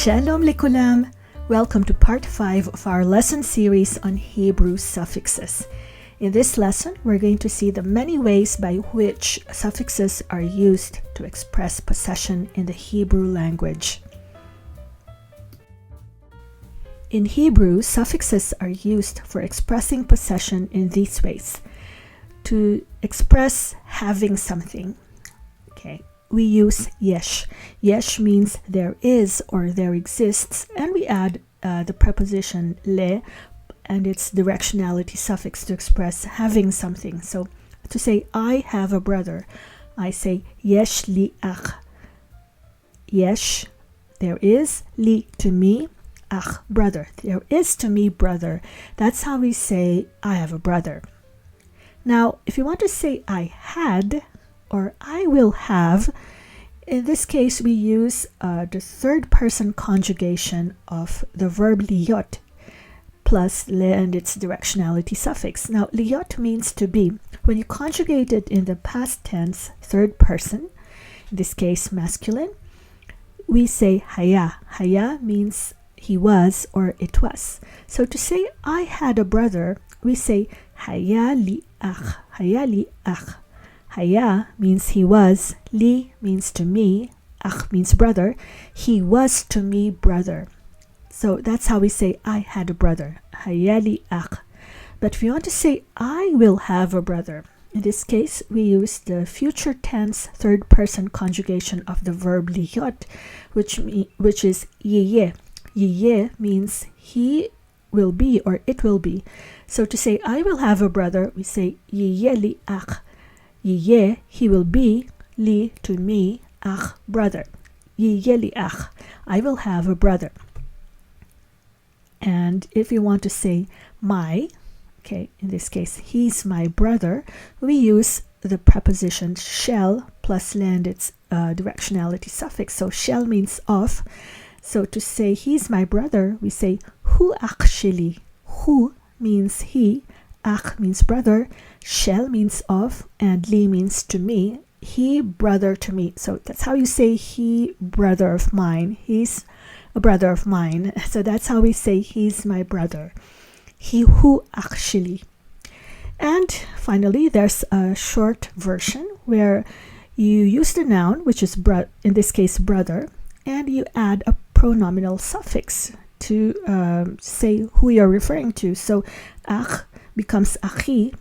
Shalom lekulam! Welcome to part 5 of our lesson series on Hebrew suffixes. In this lesson, we're going to see the many ways by which suffixes are used to express possession in the Hebrew language. In Hebrew, suffixes are used for expressing possession in these ways. To express having something, we use yesh. Yesh means there is or there exists, and we add the preposition le and its directionality suffix to express having something. So to say I have a brother, I say yesh li ach. Yesh, there is, li to me, ach, brother. There is to me brother. That's how we say I have a brother. Now, if you want to say I had or I will have, in this case we use the third person conjugation of the verb liyot plus le and its directionality suffix. Now, liyot means to be. When you conjugate it in the past tense, third person, in this case masculine, we say haya. Haya means he was or it was. So to say I had a brother, we say haya li ach. Haya li ach. Haya means he was, li means to me, ach means brother. He was to me brother. So that's how we say I had a brother. Haya li ach. But if you want to say I will have a brother, in this case we use the future tense third person conjugation of the verb liyot, which is yiyeh. Yiyeh means he will be or it will be. So to say I will have a brother, we say yiyeh li ach. Yiyeh, he will be, li to me, ach, brother. Yiyeh li ach, I will have a brother. And if you want to say my, in this case he's my brother, we use the preposition shall plus le and its directionality suffix. So shall means of. So to say he's my brother, we say hu achsheli. Hu means he, ach means brother, shel means of, and li means to me. He brother to me. So that's how you say he brother of mine. He's a brother of mine. So that's how we say he's my brother. He who actually. And finally, there's a short version where you use the noun, which is in this case brother, and you add a pronominal suffix to say who you're referring to. So ach becomes achi.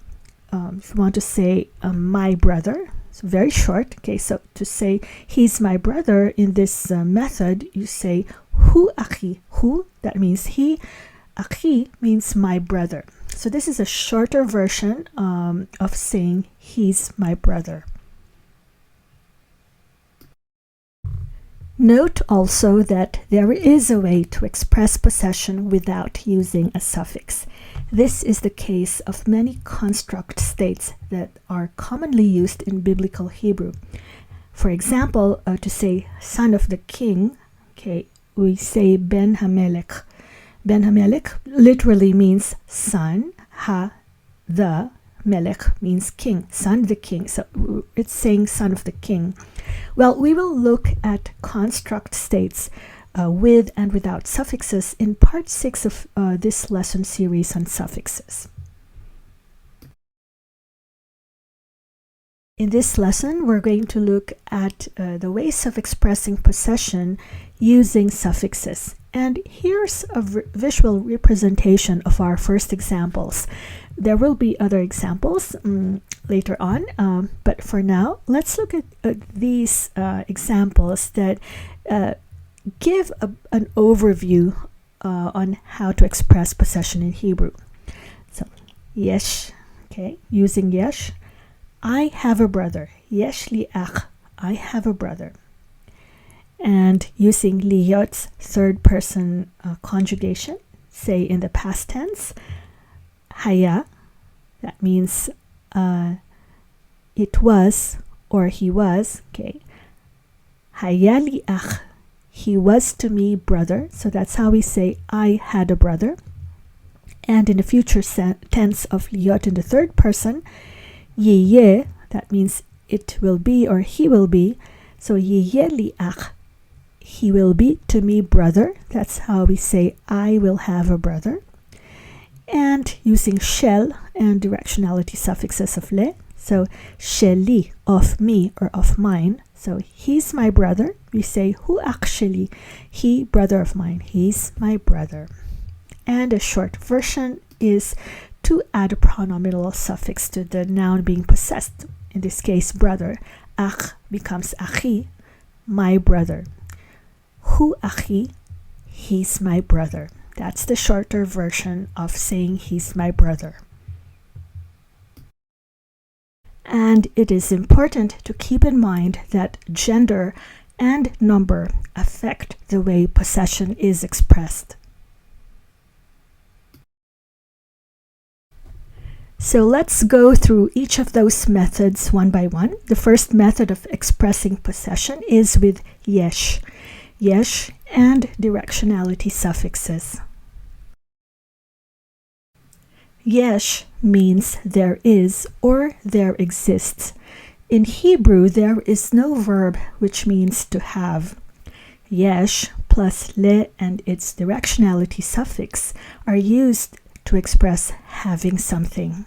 If you want to say my brother, it's very short. So to say he's my brother in this method, you say hu achi. Hu, that means he. Achi means my brother. So this is a shorter version of saying he's my brother. Note also that there is a way to express possession without using a suffix. This is the case of many construct states that are commonly used in biblical Hebrew. For example, to say son of the king, we say ben hamelech. Ben hamelech literally means son, the melech means king, son the king. So it's saying son of the king. Well, we will look at construct states with and without suffixes in part 6 of this lesson series on suffixes. In this lesson, we're going to look at the ways of expressing possession using suffixes. And here's a visual representation of our first examples. There will be other examples later on, but for now, let's look at these examples that give an overview on how to express possession in Hebrew. So, yesh, using yesh. I have a brother. Yesh li ach. I have a brother. And using liyot's third person conjugation, say in the past tense, haya, that means it was or he was. Haya li ach, he was to me brother. So that's how we say I had a brother. And in the future tense of liyot in the third person, yiyeh, that means it will be or he will be. So yiyeh li ach, he will be to me brother. That's how we say I will have a brother. And using shel and directionality suffixes of le. So sheli, of me or of mine. So he's my brother. We say hu actually, he brother of mine. He's my brother. And a short version is to add a pronominal suffix to the noun being possessed. In this case, brother. Ach becomes achi, my brother. Hu achi, he's my brother. That's the shorter version of saying he's my brother. And it is important to keep in mind that gender and number affect the way possession is expressed. So let's go through each of those methods one by one. The first method of expressing possession is with yesh. Yesh and directionality suffixes. Yesh means there is or there exists. In Hebrew, there is no verb which means to have. Yesh plus le and its directionality suffix are used to express having something.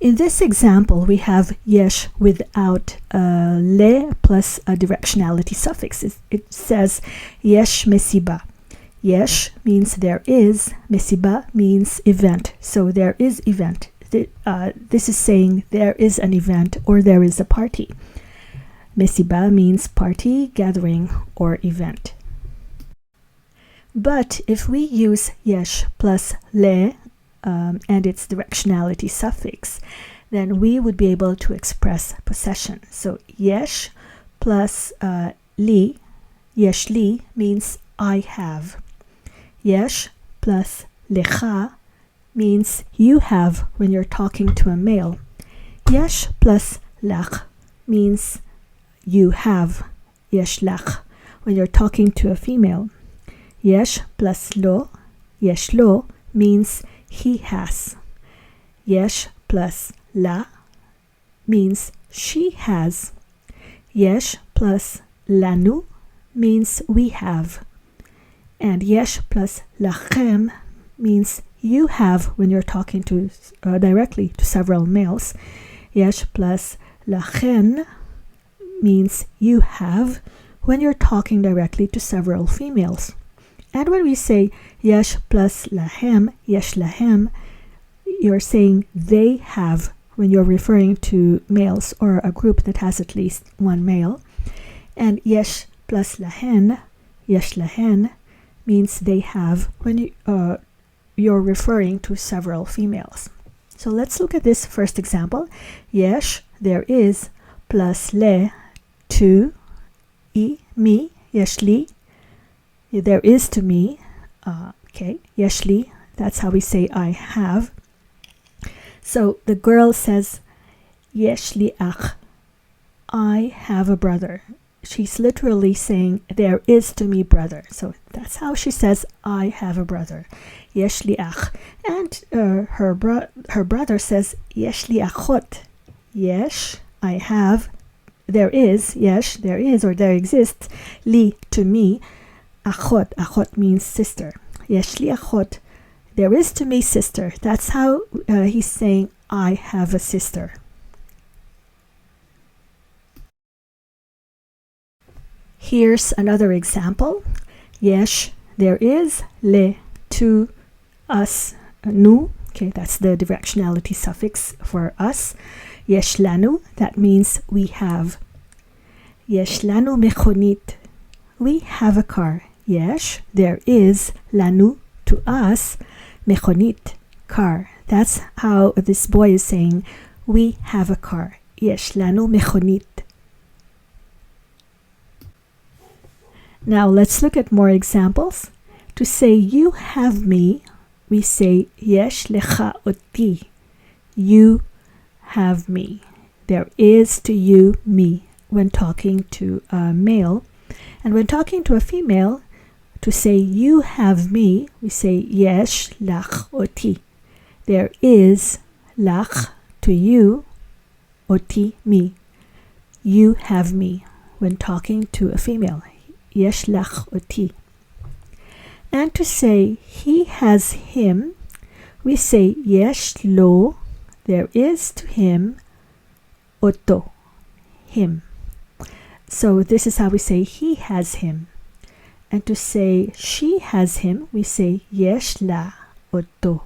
In this example, we have yesh without le plus a directionality suffix. It says yesh mesiba. Yesh means there is, mesiba means event. So there is event. This is saying there is an event or there is a party. Mesiba means party, gathering, or event. But if we use yesh plus le and its directionality suffix, then we would be able to express possession. So yesh plus li, yeshli means I have. Yesh plus lecha means you have when you're talking to a male. Yesh plus lach means you have. Yeshlach when you're talking to a female. Yesh plus lo, yeshlo means he has. Yesh plus la means she has. Yesh plus lanu means we have. And yesh plus lachem means you have when you're talking to directly to several males. Yesh plus lachen means you have when you're talking directly to several females. And when we say yesh plus lahem, yeshlahem, you're saying they have when you're referring to males or a group that has at least one male. And yesh plus lahen, yeshlahen, means they have when you're referring to several females. So let's look at this first example. Yesh, there is, plus le, to, I, me, yeshli, there is to me, okay, yeshli, that's how we say I have. So the girl says, yeshli ach, I have a brother. She's literally saying, there is to me brother. So that's how she says, I have a brother. Yeshli ach. And her brother says, yeshli achot. Yesh, I have. There is, yesh, there is or there exists. Li, to me. Achot, achot means sister. Yeshli achot. There is to me sister. That's how he's saying, I have a sister. Here's another example. Yesh, there is, le, to, us, nu. Okay, that's the directionality suffix for us. Yeshlanu, that means we have. Yeshlanu mechonit, we have a car. Yesh, there is, lanu, to us, mechonit, car. That's how this boy is saying, we have a car. Yeshlanu mechonit. Now let's look at more examples. To say you have me, we say yesh lecha oti. You have me. There is to you me when talking to a male. And when talking to a female, to say you have me, we say yesh lach oti. There is lach to you, oti me. You have me. when talking to a female. Yeshlach oti. And to say he has him, we say yesh lo, there is to him, oto, him. So this is how we say he has him. And to say she has him, we say yesh la oto.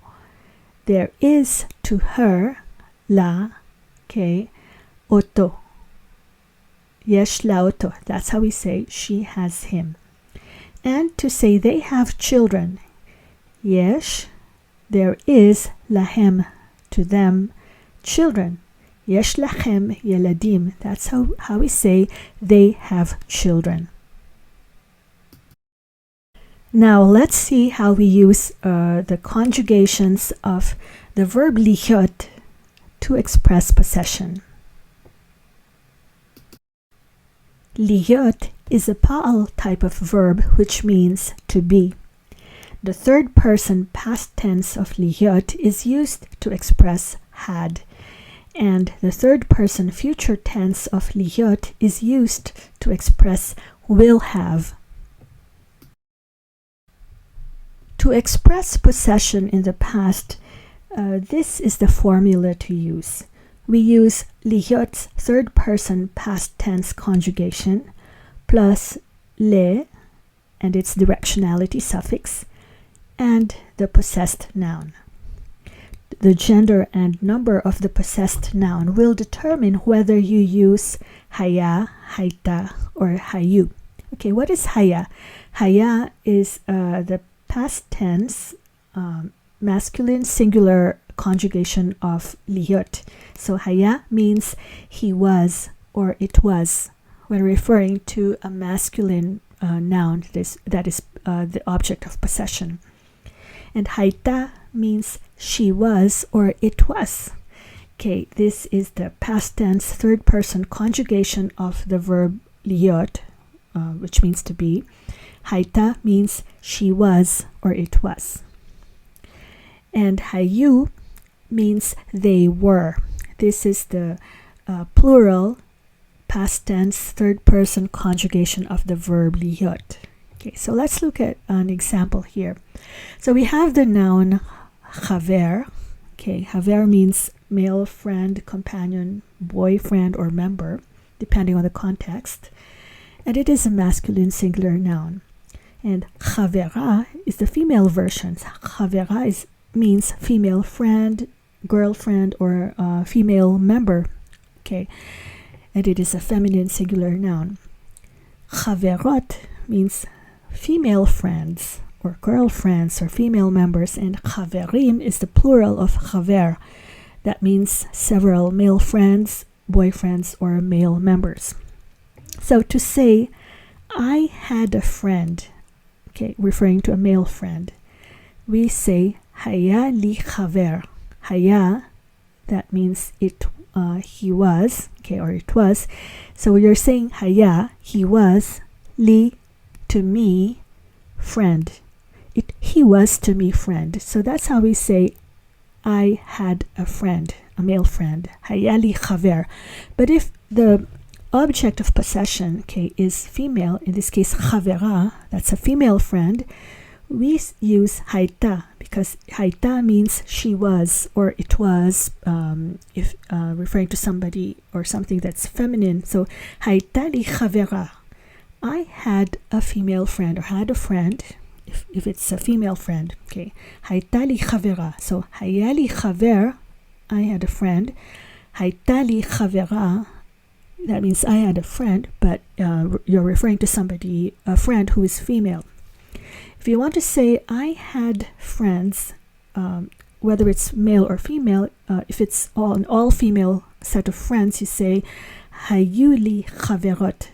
There is to her, la, okay, oto. Yesh la oto. That's how we say she has him. And to say they have children, yesh, there is lahem, to them, children. Yesh lachem yeladim. That's how we say they have children. Now let's see how we use the conjugations of the verb lihyot to express possession. Lihyot is a pa'al type of verb which means to be. The third person past tense of lihyot is used to express had, and the third person future tense of lihyot is used to express will have. To express possession in the past, this is the formula to use. We use lihyot's third person past tense conjugation plus le and its directionality suffix and the possessed noun. The gender and number of the possessed noun will determine whether you use haya, haita, or hayu. Okay, what is haya? Haya is the past tense masculine singular conjugation of lihyot. So haya means he was or it was when referring to a masculine noun that is the object of possession. And haita means she was or it was. Okay, this is the past tense third person conjugation of the verb lihyot, which means to be. Haita means she was or it was. And hayu means they were. This is the plural past tense third person conjugation of the verb lihyot. Okay, so let's look at an example here. So we have the noun chaver. Okay, chaver means male friend, companion, boyfriend, or member, depending on the context. And it is a masculine singular noun. And chavera is the female version. Chavera means female friend, girlfriend, or female member. Okay, and it is a feminine singular noun. Chaverot means female friends or girlfriends or female members, and chaverim is the plural of chaver. That means several male friends, boyfriends, or male members. So to say, I had a friend, okay, referring to a male friend, we say haya li chaver. Haya, that means it, he was, okay, or it was. So you're saying haya, he was, li, to me, friend. He was to me friend. So that's how we say I had a friend, a male friend. Haya li chaver. But if the object of possession, okay, is female, in this case chavera, that's a female friend, we use haita because haita means she was or it was, if referring to somebody or something that's feminine. So haita li chavera. I had a female friend or had a friend, if it's a female friend. Okay, haita li chavera. So haya li chaver, I had a friend. Haita li chavera, that means I had a friend, but you're referring to somebody, a friend who is female. If you want to say I had friends, whether it's male or female, if it's an all-female set of friends, you say hayu li chaverot.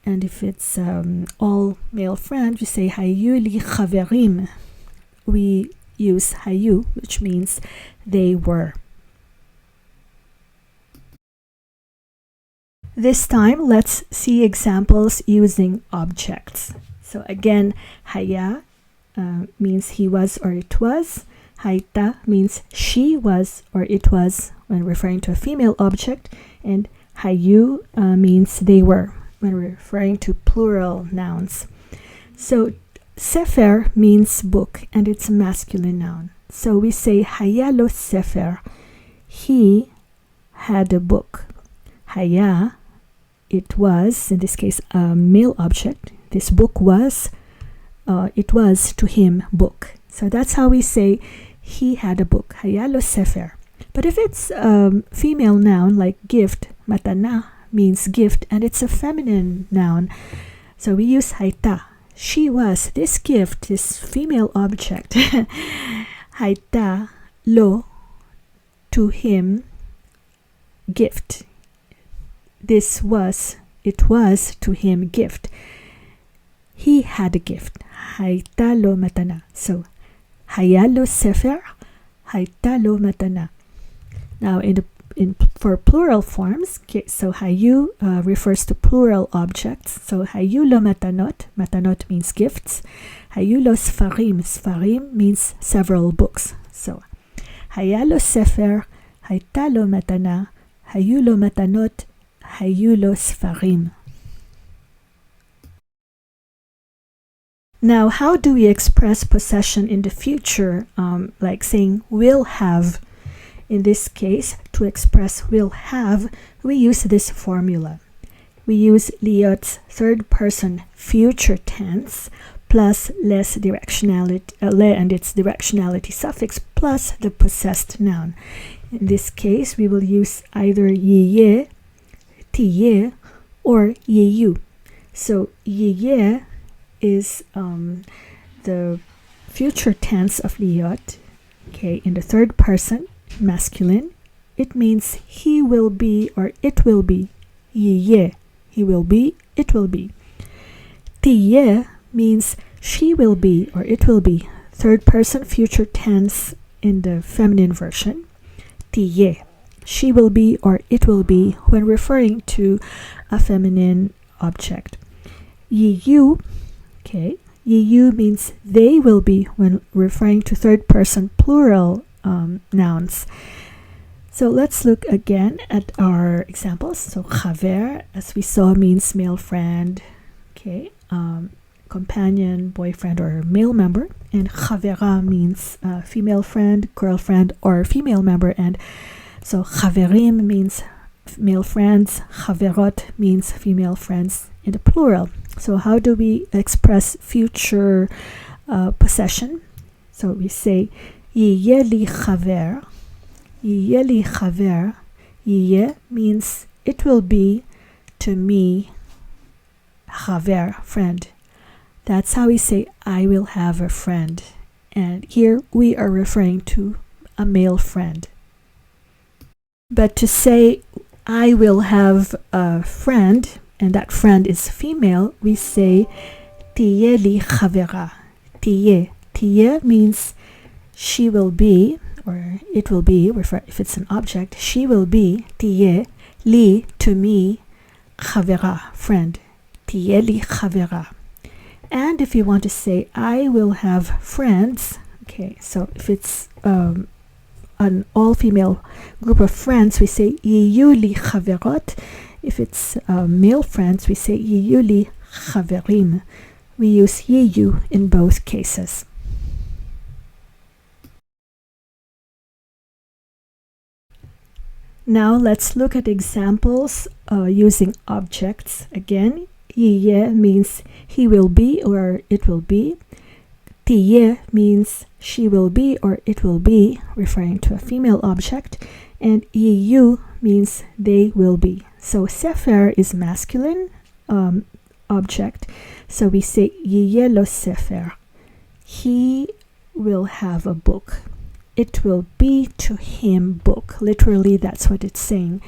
And if it's all male friends, you say hayu li chaverim. We use hayu, which means they were. This time, let's see examples using objects. So again, haya means he was or it was. Haita means she was or it was when referring to a female object. And hayu means they were. when referring to plural nouns. So sefer means book, and it's a masculine noun. So we say haya lo sefer, he had a book. Haya, it was, in this case, a male object. This book was, it was to him book. So that's how we say he had a book. Haya lo sefer. But if it's a female noun like gift, matana means gift, and it's a feminine noun. So we use haita. She was, this gift, this female object. Haita lo, to him, gift. This was, it was to him gift. He had a gift. Haita lo matana. So, haya lo sefer, haita lo matana. Now, for plural forms, okay, so hayu refers to plural objects. So, hayu lo matanot, matanot means gifts. Hayu lo sfarim, sfarim means several books. So, haya lo sefer, haita lo matana, hayu lo matanot, hayu lo sfarim. Now, how do we express possession in the future? Like saying will have. In this case, to express will have, we use this formula. We use liot's third person future tense plus less directionality, le and its directionality suffix plus the possessed noun. In this case, we will use either yiye, tiye, or yiyu. So yiye is the future tense of liot, okay, in the third person, masculine. It means he will be or it will be. Yiye, he will be, it will be. Tiye means she will be or it will be. Third person future tense in the feminine version. Tiye, she will be or it will be when referring to a feminine object. Yiyu, okay, yiyu means they will be when referring to third person plural nouns. So let's look again at our examples. So chaver, as we saw, means male friend, okay, companion, boyfriend, or male member. And chavera means female friend, girlfriend, or female member. And so chaverim means male friends, chaverot means female friends in the plural. So how do we express future possession? So we say yiye li chaver. Yiye li chaver. Yiye means it will be to me, chaver, friend. That's how we say I will have a friend. And here we are referring to a male friend. But to say I will have a friend, and that friend is female, we say tiye li chavera. Tiye. Tiye means she will be, or it will be, if it's an object, she will be, tiye, li, to me, chavera, friend. Tiye li chavera. And if you want to say, I will have friends, okay, so if it's an all-female group of friends, we say, yiyu li chaverot. If it's male friends, we say, yiyu li chaverim. We use yiyu in both cases. Now let's look at examples using objects. Again, yiye means he will be or it will be. Tiye means she will be or it will be, referring to a female object. And yiyu means they will be. So sefer is masculine object. So we say yiye lo sefer. He will have a book. It will be to him book. Literally, that's what it's saying.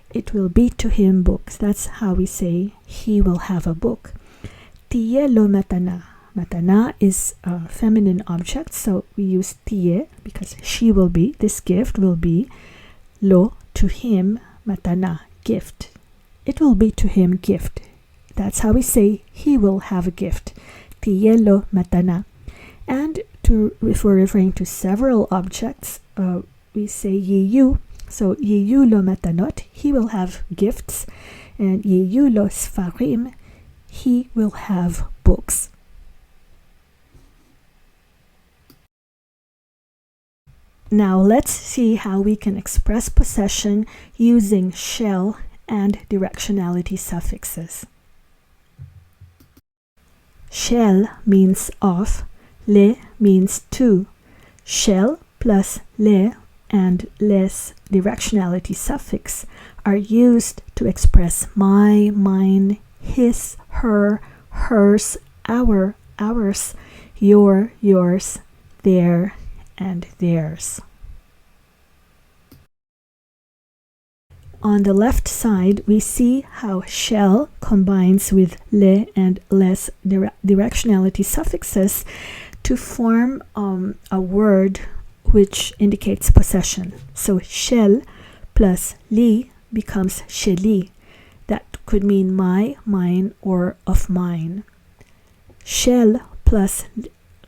It will be to him books. That's how we say he will have a book. Tiye lo matana. Matana is a feminine object, so we use tiye because she will be, this gift will be, lo, to him, matana, gift. It will be to him gift. That's how we say he will have a gift. Tiye lo matana. And if we're referring to several objects, we say yiyu. So yiyu lo matanot, he will have gifts. and יהיו לו ספרים, he will have books. Now let's see how we can express possession using shall and directionality suffixes. Shall means of, le means to. Shall plus le and les directionality suffix are used to express my, mine, his, her, hers, our, ours, your, yours, their, and theirs. On the left side, we see how shall combines with le and les directionality suffixes to form a word which indicates possession. So shall plus li becomes sheli. That could mean my, mine, or of mine. Shel plus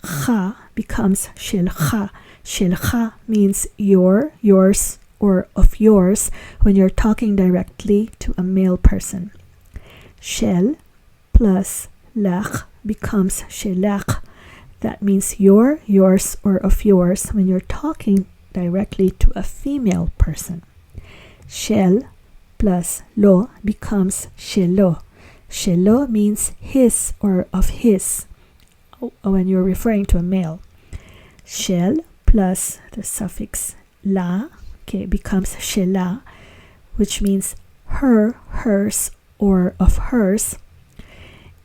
cha becomes shelcha. Shelcha means your, yours, or of yours when you're talking directly to a male person. Shel plus lach becomes shelach. That means your, yours, or of yours when you're talking directly to a female person. Shel plus lo becomes shelo. Shelo means his or of his when you're referring to a male. Shel plus the suffix la becomes shela, which means her, hers, or of hers.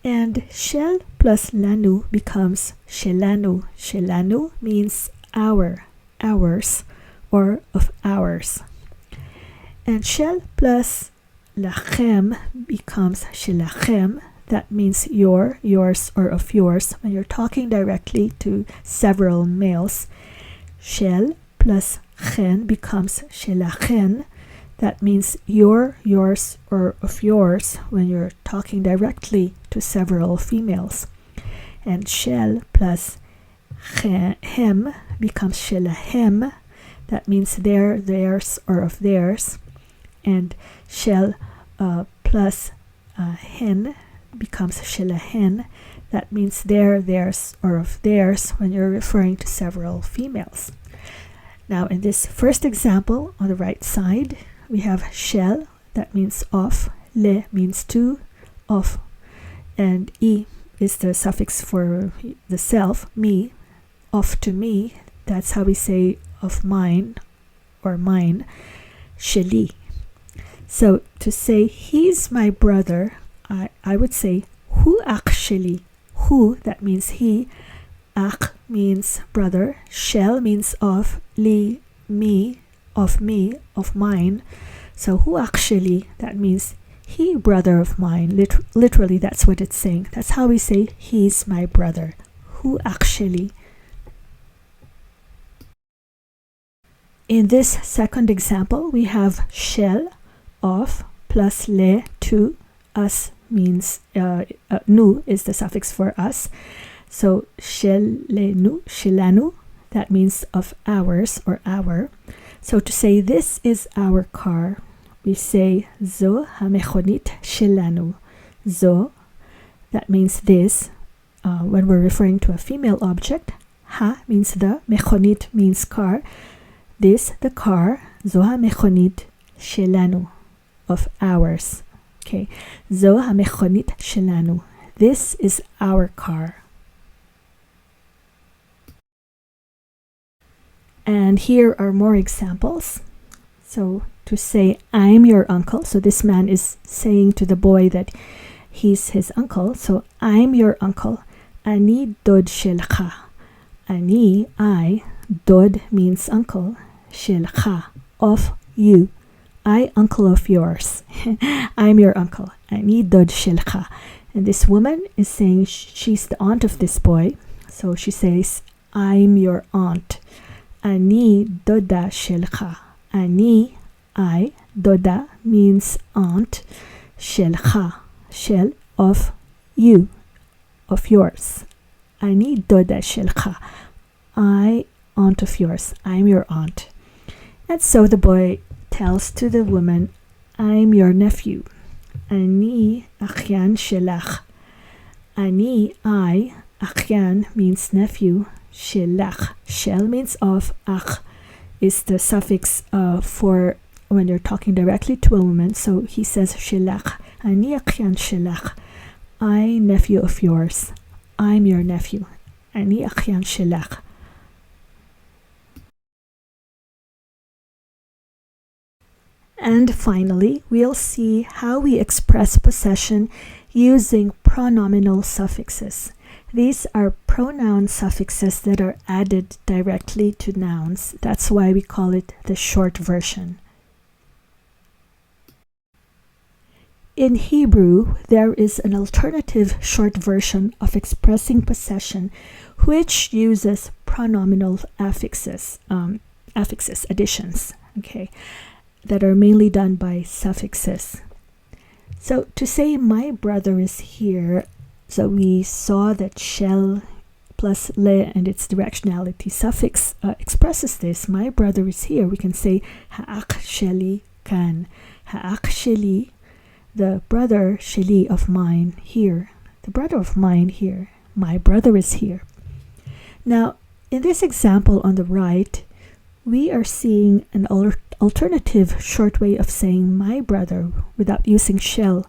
And shel plus lanu becomes shelanu. Shelanu means our, ours, or of ours. And shel plus lachem becomes shelachem. That means your, yours, or of yours when you're talking directly to several males. Shel plus chen becomes shelachen. That means your, yours, or of yours when you're talking directly to several females. And shel plus hem becomes shelahem. That means their, theirs, or of theirs. And shel plus hen becomes shelahen. That means their, theirs, or of theirs when you're referring to several females. Now in this first example on the right side, we have shel, that means of, le means to, of, and I is the suffix for the self, me, of to me. That's how we say of mine or mine, sheli. So to say he's my brother, I would say hu actually. Hu, that means he, ach means brother, shel means of, li, me, of mine. So hu actually, that means he brother of mine. Literally that's what it's saying. That's how we say he's my brother. Hu actually. In this second example, we have shel, of, plus le, to. Us means nu is the suffix for us. So shelenu, shelanu, that means of ours or our. So to say this is our car, we say zo hamechonit shelanu. Zo, that means this. When we're referring to a female object, ha means the, mechonit means car. This, the car, zo hamechonit shelanu, of ours. Okay, zo hamechonit shelanu. This is our car. And here are more examples. So to say I'm your uncle, so this man is saying to the boy that he's his uncle. So I'm your uncle. Ani dod shelcha. Ani, I, dod means uncle. Shelcha, of you. I, uncle of yours. I'm your uncle. Ani dod shelcha. And this woman is saying she's the aunt of this boy. So she says, I'm your aunt. Ani doda shelcha. Ani, I, doda means aunt. Shelcha, shel, of you, of yours. Ani doda shelcha. I, aunt of yours. I'm your aunt. And so the boy tells to the woman, I'm your nephew. Ani achyan shelach. Ani, I, achyan means nephew, shelach. Shel means of, ach is the suffix for when you're talking directly to a woman. So he says shelach. Ani achyan shelach. I, nephew of yours. I'm your nephew. Ani achyan shelach. And finally, we'll see how we express possession using pronominal suffixes. These are pronoun suffixes that are added directly to nouns. That's why we call it the short version. In Hebrew, there is an alternative short version of expressing possession which uses pronominal affixes, additions, okay, that are mainly done by suffixes. So to say my brother is here, so we saw that shel plus le and its directionality suffix expresses this. My brother is here. We can say ha'ach sheli kan. Ha'ach sheli, the brother sheli of mine here. The brother of mine here. My brother is here. Now, in this example on the right, we are seeing an alternative short way of saying my brother without using shel.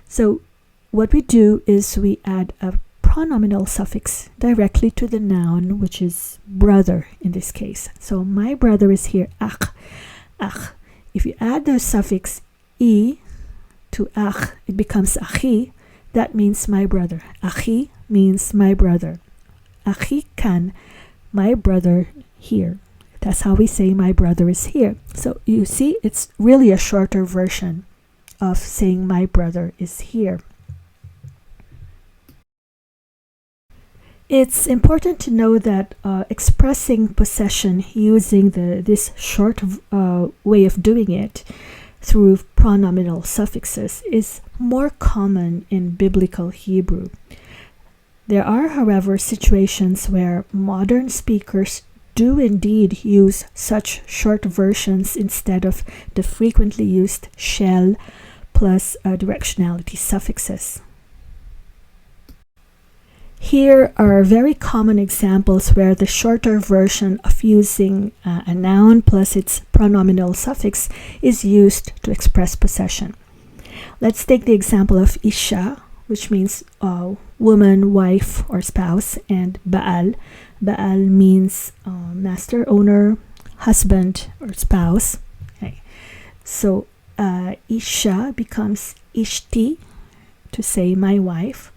So what we do is we add a pronominal suffix directly to the noun, which is brother in this case. So my brother is here, ach. Ach. If you add the suffix I to ach, it becomes achi. That means my brother. Achi means my brother. Achi kan, my brother here. That's how we say my brother is here. So you see, it's really a shorter version of saying my brother is here. It's important to know that expressing possession using this short way of doing it through pronominal suffixes is more common in biblical Hebrew. There are, however, situations where modern speakers do indeed use such short versions instead of the frequently used shel plus directionality suffixes. Here are very common examples where the shorter version of using a noun plus its pronominal suffix is used to express possession. Let's take the example of Isha, which means woman, wife, or spouse, and Baal. Baal means master, owner, husband, or spouse. Okay. So Isha becomes Ishti, to say my wife.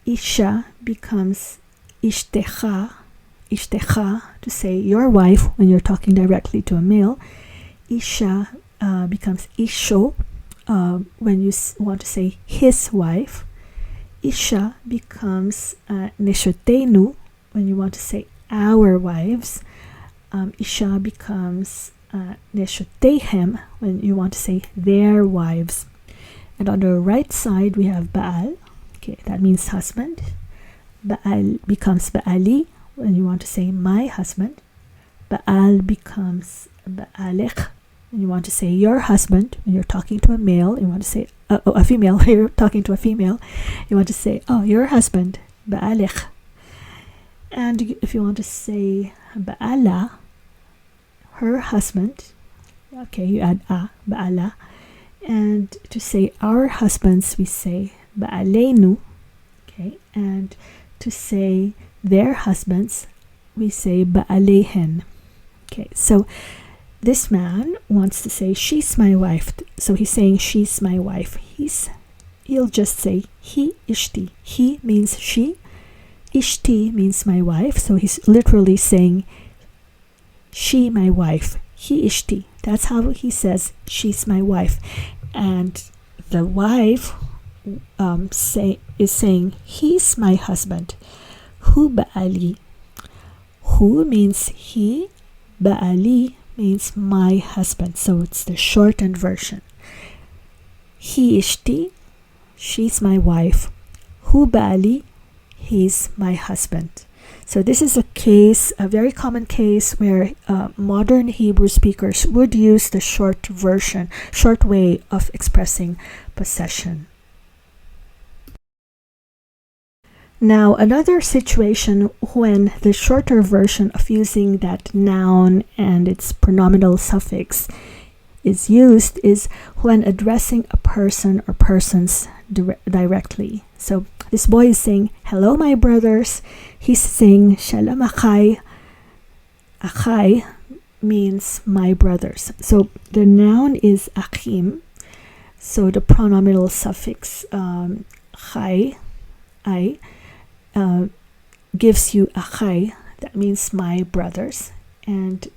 Isha becomes Ishtecha, Ishtecha, to say your wife when you're talking directly to a male. Isha becomes Isho when you want to say his wife. Isha becomes Neshotenu when you want to say our wives. Isha becomes Neshotehem when you want to say their wives. And on the right side we have Baal. Okay, that means husband. Baal becomes Baali when you want to say my husband. Baal becomes Baalech when you want to say your husband. When you're talking to a male, you want to say a female. You're talking to a female, you want to say, oh, your husband, Baalech. And if you want to say Baala, her husband, okay, you add a, Baala. And to say our husbands, we say Baalenu. Okay, and to say their husbands, we say Baalehen. Okay, so this man wants to say she's my wife. So he's saying she's my wife. He'll just say he ishti. He means she. Ishti means my wife. So he's literally saying she my wife. He ishti. That's how he says she's my wife. And the wife is saying he's my husband. Hu Baali. Hu means he. Baali means my husband. So it's the shortened version. He ishti. She's my wife. Hu Baali. He's my husband. So this is a case, a very common case where modern Hebrew speakers would use the short version, short way of expressing possession. Now, another situation when the shorter version of using that noun and its pronominal suffix is used is when addressing a person or persons directly. So this boy is saying, "Hello, my brothers." He's saying, "Shalom achai." Achai means my brothers. So the noun is achim. So the pronominal suffix chai, I, gives you achai. That means my brothers. And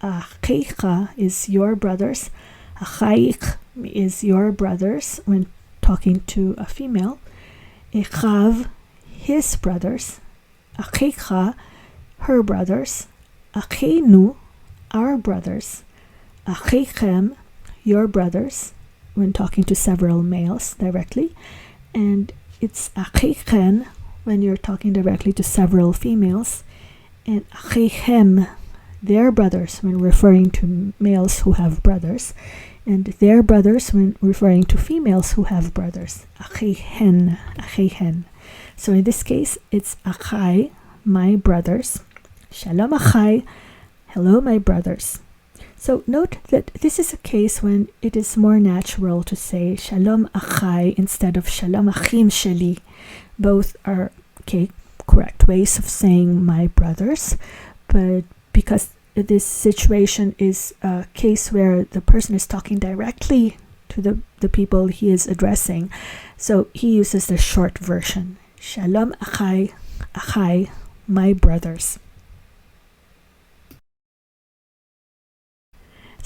acheicha is your brothers. Achaich is your brothers when talking to a female. Echav, his brothers. Acheicha, her brothers. Acheinu, our brothers. Acheichem, your brothers, when talking to several males directly. And it's acheichen when you're talking directly to several females. And acheichem, their brothers, when referring to males who have brothers. And their brothers when referring to females who have brothers. Acheihen, acheihen. So in this case, it's achai, my brothers. Shalom achai, hello my brothers. So note that this is a case when it is more natural to say Shalom achai instead of Shalom achim sheli. Both are correct ways of saying my brothers, but because this situation is a case where the person is talking directly to the people he is addressing, so he uses the short version. Shalom achai, achai, my brothers.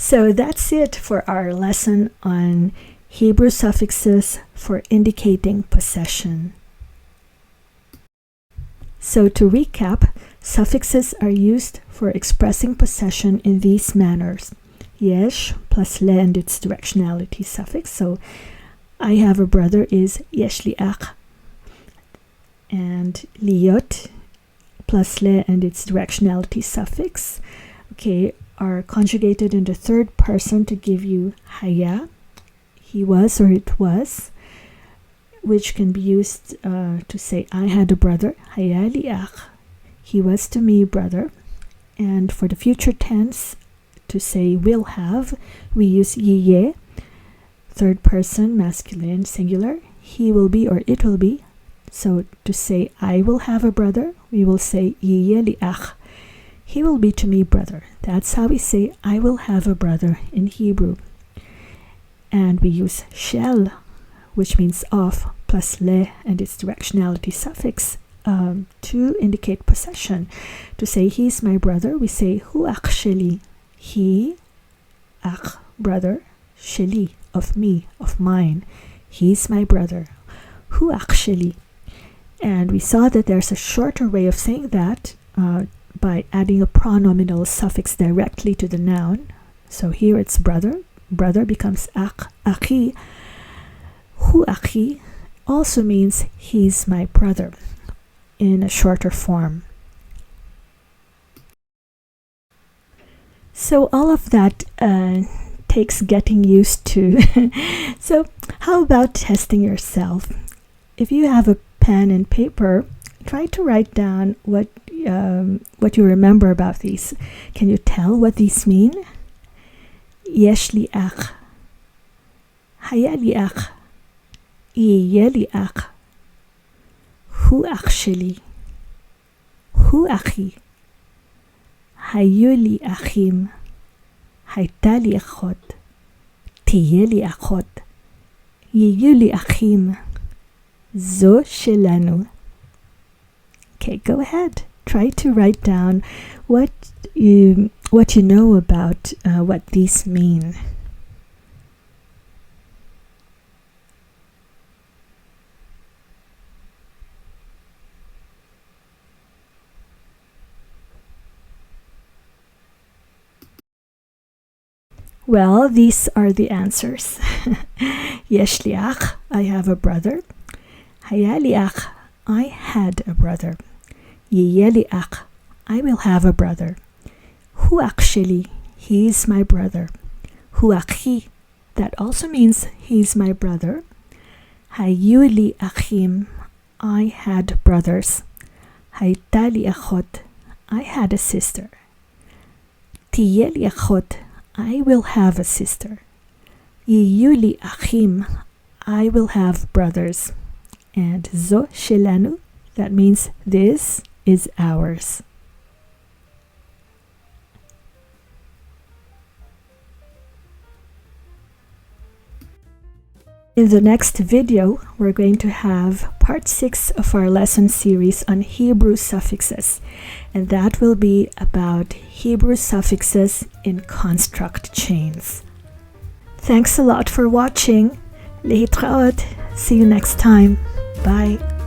So that's it for our lesson on Hebrew suffixes for indicating possession. So to recap, suffixes are used for expressing possession in these manners. Yesh plus le and its directionality suffix. So I have a brother is Yeshliach. And liot plus le and its directionality suffix, are conjugated in the third person to give you haya, he was or it was, which can be used to say I had a brother, haya liach, he was to me brother. And for the future tense, to say will have, we use yiyeh, third person masculine singular, he will be or it will be. So to say I will have a brother, we will say yiyeh liach, he will be to me brother. That's how we say I will have a brother in Hebrew. And we use shel, which means of, plus le and its directionality suffix to indicate possession. To say he's my brother, we say hu ach sheli, he, ach, brother, sheli, of me, of mine. He's my brother. Hu ach sheli. And we saw that there's a shorter way of saying that by adding a pronominal suffix directly to the noun. So here it's brother. Brother becomes ach, achi. Hu achi also means he's my brother in a shorter form. So all of that takes getting used to. So how about testing yourself? If you have a pen and paper, try to write down what you remember about these. Can you tell what these mean? Yesh li ach, haya li ach, yeh li ach, hu ach sheli, hu achi, hayu li achim, hayta li achot, tiyeh li achot, yiyu li achim, zo shelanu. Okay, go ahead. Try to write down what you know about what these mean. Well, these are the answers. Yesh liach, I have a brother. Haya liach, I had a brother. יהיה לי אח. I will have a brother. הוא אח שלי. He is my brother. הוא אחי. That also means he's my brother. היו לי אחים. I had brothers. הייתה לי אחות. I had a sister. תהיה לי אחות. I will have a sister. יהיו לי אחים. I will have brothers. And זו שלנו. That means this is ours. In the next video, we're going to have part 6 of our lesson series on Hebrew suffixes, and that will be about Hebrew suffixes in construct chains. Thanks a lot for watching. להתראות. See you next time. Bye.